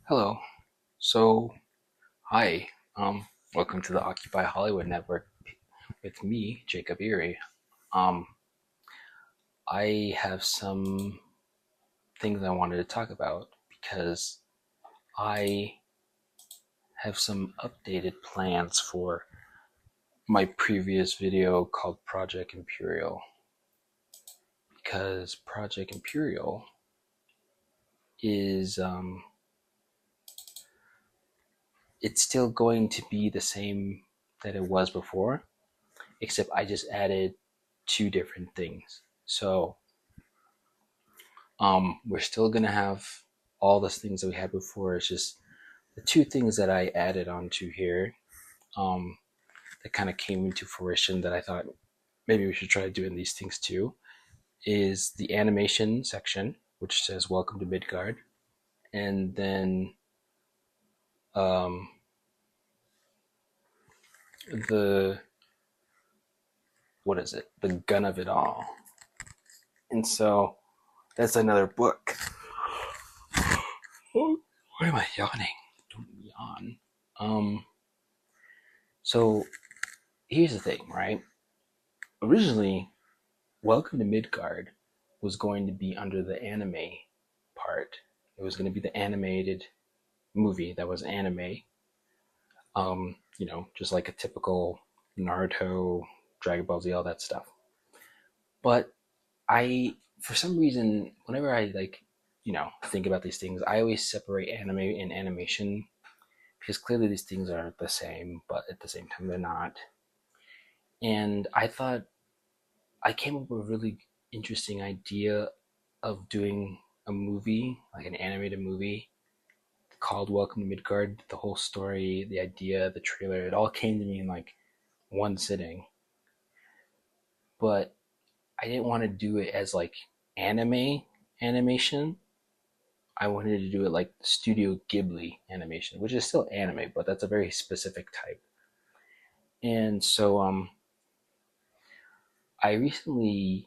Hello. So, hi. Welcome to the Occupy Hollywood Network with me, Jacob Erie. Um, I have some things I wanted to talk about because I have some updated plans for my previous video called Project Imperial. Because Project Imperial is it's still going to be the same that it was before, except I just added two different things. So we're still gonna have all the things that we had before. It's just the two things that I added onto here um, that kind of came into fruition that I thought maybe we should try doing these things too is the animation section, which says "Welcome to Midgard," and then um, the what is it? The gun of it all. And so that's another book. Why am I yawning? Don't yawn. Um, so here's the thing, right? Originally, Welcome to Midgard was going to be under the anime part. It was going to be the animated movie that was anime. Just like a typical Naruto, Dragon Ball Z, all that stuff. But for some reason, whenever I think about these things, I always separate anime and animation because clearly these things are the same, but at the same time they're not. And I thought I came up with a really interesting idea of doing a movie, like an animated movie called Welcome to Midgard. The whole story, the idea, the trailer, it all came to me in like one sitting. But I didn't want to do it as like anime animation. I wanted to do it like Studio Ghibli animation, which is still anime, but that's a very specific type. And so I recently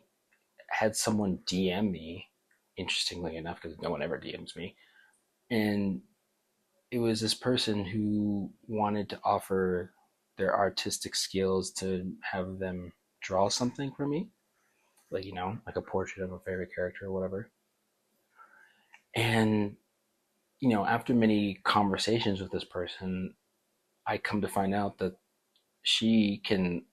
had someone DM me, interestingly enough, because no one ever DMs me, and it was this person who wanted to offer their artistic skills to have them draw something for me, like like a portrait of a favorite character or whatever. And after many conversations with this person, I come to find out that she can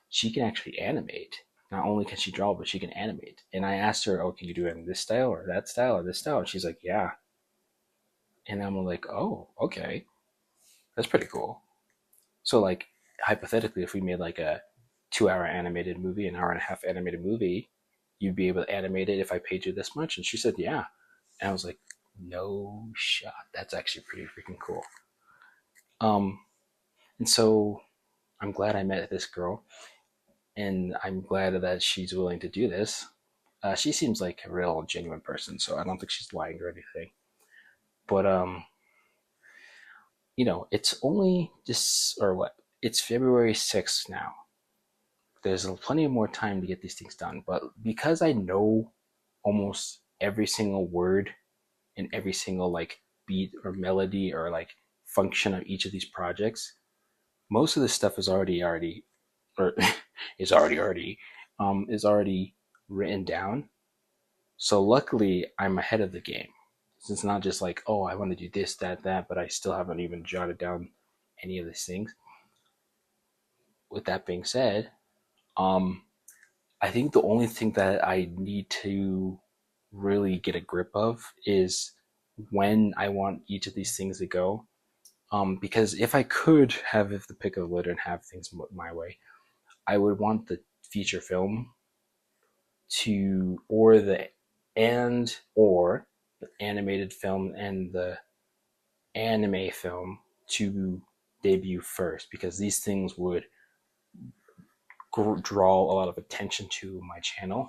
she can actually animate. Not only can she draw, but she can animate. And I asked her, "Oh, can you do it in this style or that style or this style?" And she's like, "Yeah." And I'm like, "Oh, okay, that's pretty cool." So like hypothetically, if we made like a 2 hour animated movie, an hour and a half animated movie, you'd be able to animate it if I paid you this much. And she said, yeah. And I was like, no shot. That's actually pretty freaking cool. Um, and so I'm glad I met this girl, and I'm glad that she's willing to do this. She seems like a real genuine person, so I don't think she's lying or anything. But it's only this or what? It's February 6th now. There's plenty of more time to get these things done. But because I know almost every single word and every single like beat or melody or like function of each of these projects, most of this stuff is already or is already written down. So luckily I'm ahead of the game. So it's not just like, oh, I want to do this, that, that, but I still haven't even jotted down any of these things. With that being said, um, I think the only thing that I need to really get a grip of is when I want each of these things to go. Because if I could have the pick of the litter and have things my way, I would want the feature film to, or the animated film and the anime film to debut first, because these things would draw a lot of attention to my channel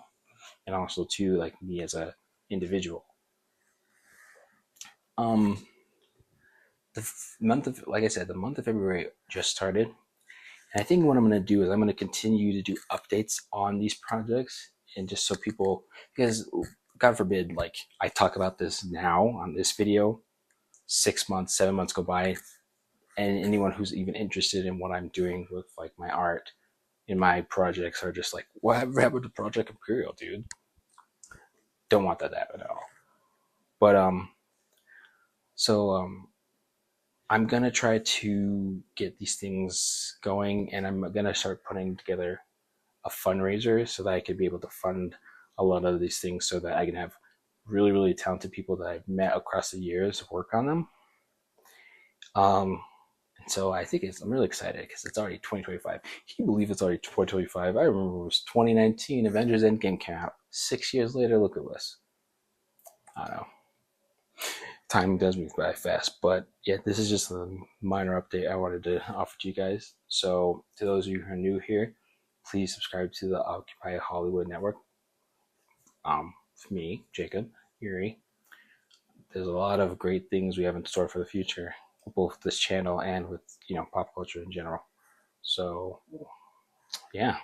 and also to like me as a individual. Um, the month of, like I said, the month of February just started. And I think what I'm going to do is I'm going to continue to do updates on these projects, and just so people, because God forbid, like I talk about this now on this video 6 months, 7 months go by, and anyone who's even interested in what I'm doing with like my art in my projects are just like, what happened to Project Imperial, dude? Don't want that to happen at all. But so I'm gonna try to get these things going, and I'm gonna start putting together a fundraiser so that I could be able to fund a lot of these things, so that I can have really, really talented people that I've met across the years work on them. Um, and so I think I'm really excited because it's already 2025. Can you believe it's already 2025? I remember it was 2019. Avengers Endgame came out. 6 years later, look at us. I don't know. Time does move by fast, but yeah, this is just a minor update I wanted to offer to you guys. So, to those of you who are new here, please subscribe to the Occupy Hollywood Network. For me, Jacob, Yuri, there's a lot of great things we have in store for the future, both this channel and with pop culture in general. So, yeah,